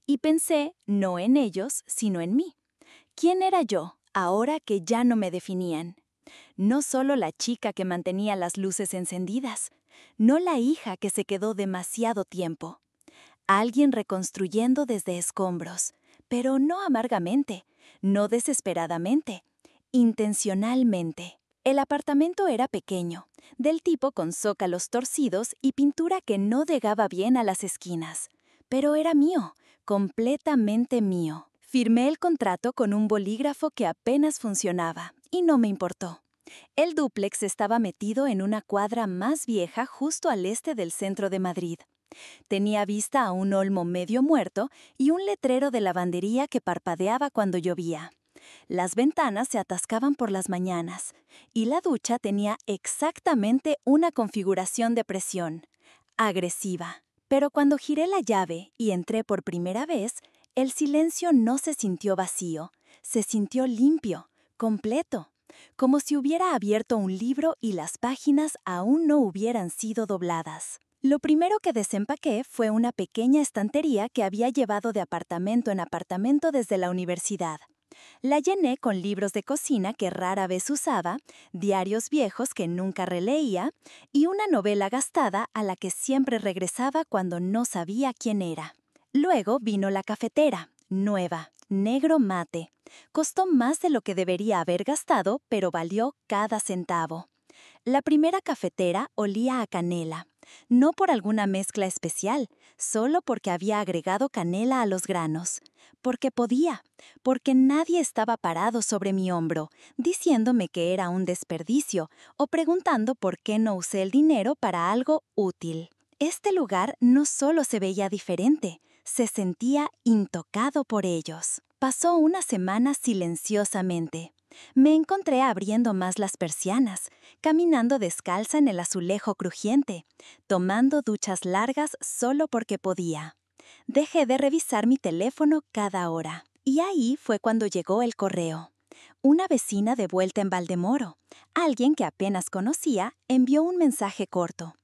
Y pensé, no en ellos, sino en mí. ¿Quién era yo, ahora que ya no me definían? No solo la chica que mantenía las luces encendidas, no la hija que se quedó demasiado tiempo. Alguien reconstruyendo desde escombros, pero no amargamente, no desesperadamente, intencionalmente. El apartamento era pequeño, del tipo con zócalos torcidos y pintura que no llegaba bien a las esquinas. Pero era mío, completamente mío. Firmé el contrato con un bolígrafo que apenas funcionaba, y no me importó. El dúplex estaba metido en una cuadra más vieja justo al este del centro de Madrid. Tenía vista a un olmo medio muerto y un letrero de lavandería que parpadeaba cuando llovía. Las ventanas se atascaban por las mañanas y la ducha tenía exactamente una configuración de presión, agresiva. Pero cuando giré la llave y entré por primera vez, el silencio no se sintió vacío, se sintió limpio, completo, como si hubiera abierto un libro y las páginas aún no hubieran sido dobladas. Lo primero que desempaqué fue una pequeña estantería que había llevado de apartamento en apartamento desde la universidad. La llené con libros de cocina que rara vez usaba, diarios viejos que nunca releía y una novela gastada a la que siempre regresaba cuando no sabía quién era. Luego vino la cafetera, nueva, negro mate. Costó más de lo que debería haber gastado, pero valió cada centavo. La primera cafetera olía a canela, no por alguna mezcla especial, solo porque había agregado canela a los granos. Porque podía, porque nadie estaba parado sobre mi hombro, diciéndome que era un desperdicio o preguntando por qué no usé el dinero para algo útil. Este lugar no solo se veía diferente, se sentía intocado por ellos. Pasó una semana silenciosamente. Me encontré abriendo más las persianas, caminando descalza en el azulejo crujiente, tomando duchas largas solo porque podía. Dejé de revisar mi teléfono cada hora. Y ahí fue cuando llegó el correo. Una vecina de vuelta en Valdemoro, alguien que apenas conocía, envió un mensaje corto.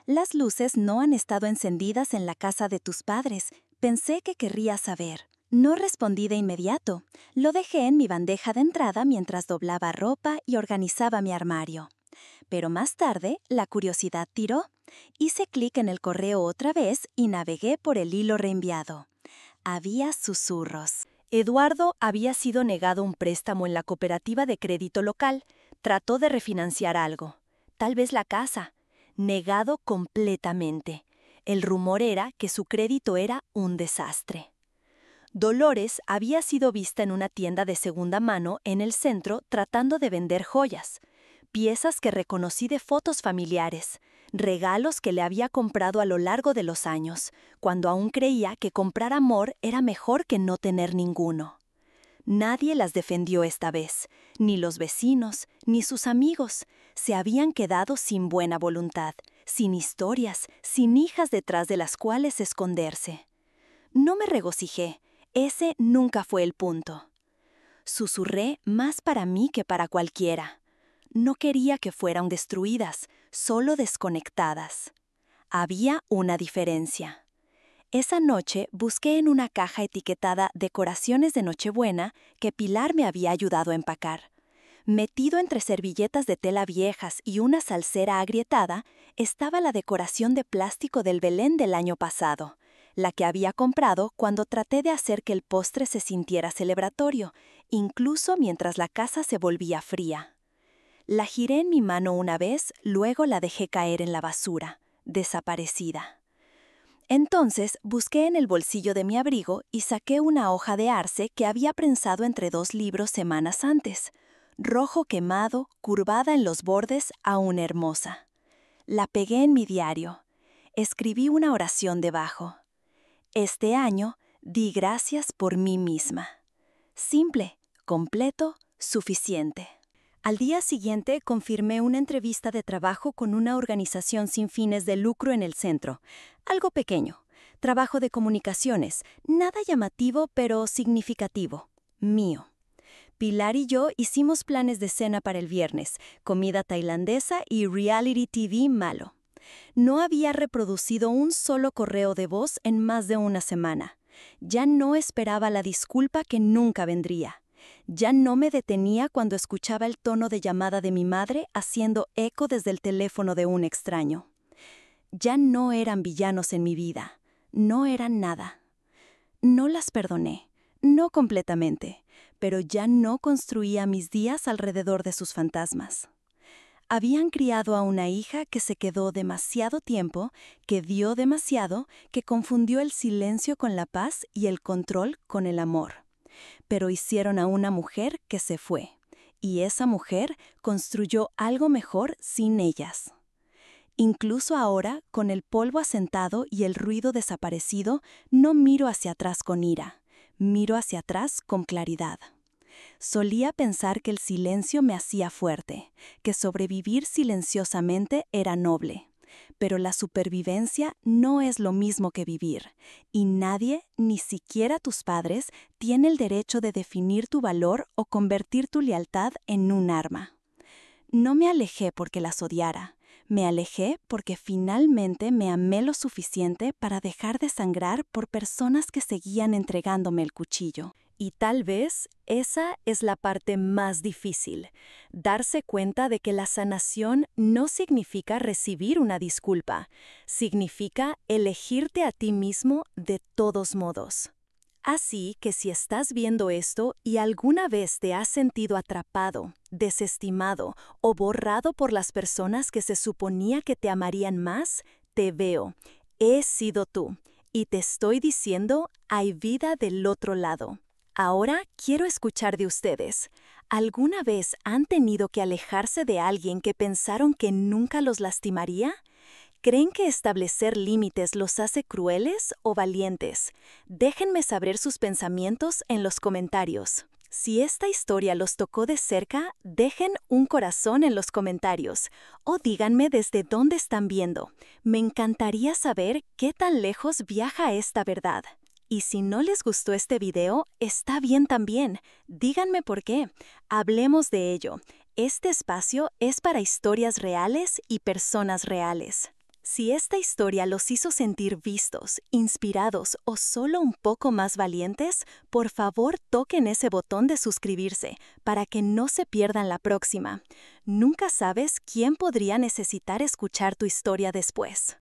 Las luces no han estado encendidas en la casa de tus padres. Pensé que querrías saber. No respondí de inmediato. Lo dejé en mi bandeja de entrada mientras doblaba ropa y organizaba mi armario. Pero más tarde, la curiosidad tiró. Hice clic en el correo otra vez y navegué por el hilo reenviado. Había susurros. Eduardo había sido negado un préstamo en la cooperativa de crédito local. Trató de refinanciar algo. tal vez la casa. Negado completamente. El rumor era que su crédito era un desastre. Dolores había sido vista en una tienda de segunda mano en el centro tratando de vender joyas, piezas que reconocí de fotos familiares, regalos que le había comprado a lo largo de los años, cuando aún creía que comprar amor era mejor que no tener ninguno. Nadie las defendió esta vez, ni los vecinos, ni sus amigos. Se habían quedado sin buena voluntad, sin historias, sin hijas detrás de las cuales esconderse. No me regocijé, ese nunca fue el punto. Susurré más para mí que para cualquiera. No quería que fueran destruidas, solo desconectadas. Había una diferencia. Esa noche busqué en una caja etiquetada Decoraciones de Nochebuena que Pilar me había ayudado a empacar. Metido entre servilletas de tela viejas y una salsera agrietada, estaba la decoración de plástico del Belén del año pasado, la que había comprado cuando traté de hacer que el postre se sintiera celebratorio, incluso mientras la casa se volvía fría. La giré en mi mano una vez, luego la dejé caer en la basura, desaparecida. Entonces busqué en el bolsillo de mi abrigo y saqué una hoja de arce que había prensado entre 2 libros semanas antes, rojo quemado, curvada en los bordes, aún hermosa. La pegué en mi diario. Escribí una oración debajo. Este año di gracias por mí misma. Simple, completo, suficiente. Al día siguiente confirmé una entrevista de trabajo con una organización sin fines de lucro en el centro. Algo pequeño. Trabajo de comunicaciones. Nada llamativo, pero significativo. Mío. Pilar y yo hicimos planes de cena para el viernes, comida tailandesa y reality TV malo. No había reproducido un solo correo de voz en más de una semana. Ya no esperaba la disculpa que nunca vendría. Ya no me detenía cuando escuchaba el tono de llamada de mi madre haciendo eco desde el teléfono de un extraño. Ya no eran villanos en mi vida. No eran nada. No las perdoné, no completamente, pero ya no construía mis días alrededor de sus fantasmas. Habían criado a una hija que se quedó demasiado tiempo, que dio demasiado, que confundió el silencio con la paz y el control con el amor. Pero hicieron a una mujer que se fue, y esa mujer construyó algo mejor sin ellas. Incluso ahora, con el polvo asentado y el ruido desaparecido, no miro hacia atrás con ira, miro hacia atrás con claridad. Solía pensar que el silencio me hacía fuerte, que sobrevivir silenciosamente era noble. Pero la supervivencia no es lo mismo que vivir, y nadie, ni siquiera tus padres, tiene el derecho de definir tu valor o convertir tu lealtad en un arma. No me alejé porque las odiara, me alejé porque finalmente me amé lo suficiente para dejar de sangrar por personas que seguían entregándome el cuchillo. Y tal vez esa es la parte más difícil, darse cuenta de que la sanación no significa recibir una disculpa, significa elegirte a ti mismo de todos modos. Así que si estás viendo esto y alguna vez te has sentido atrapado, desestimado o borrado por las personas que se suponía que te amarían más, te veo, he sido tú, y te estoy diciendo, hay vida del otro lado. Ahora quiero escuchar de ustedes. ¿Alguna vez han tenido que alejarse de alguien que pensaron que nunca los lastimaría? ¿Creen que establecer límites los hace crueles o valientes? Déjenme saber sus pensamientos en los comentarios. Si esta historia los tocó de cerca, dejen un corazón en los comentarios o díganme desde dónde están viendo. Me encantaría saber qué tan lejos viaja esta verdad. Y si no les gustó este video, está bien también. Díganme por qué. Hablemos de ello. Este espacio es para historias reales y personas reales. Si esta historia los hizo sentir vistos, inspirados o solo un poco más valientes, por favor toquen ese botón de suscribirse para que no se pierdan la próxima. Nunca sabes quién podría necesitar escuchar tu historia después.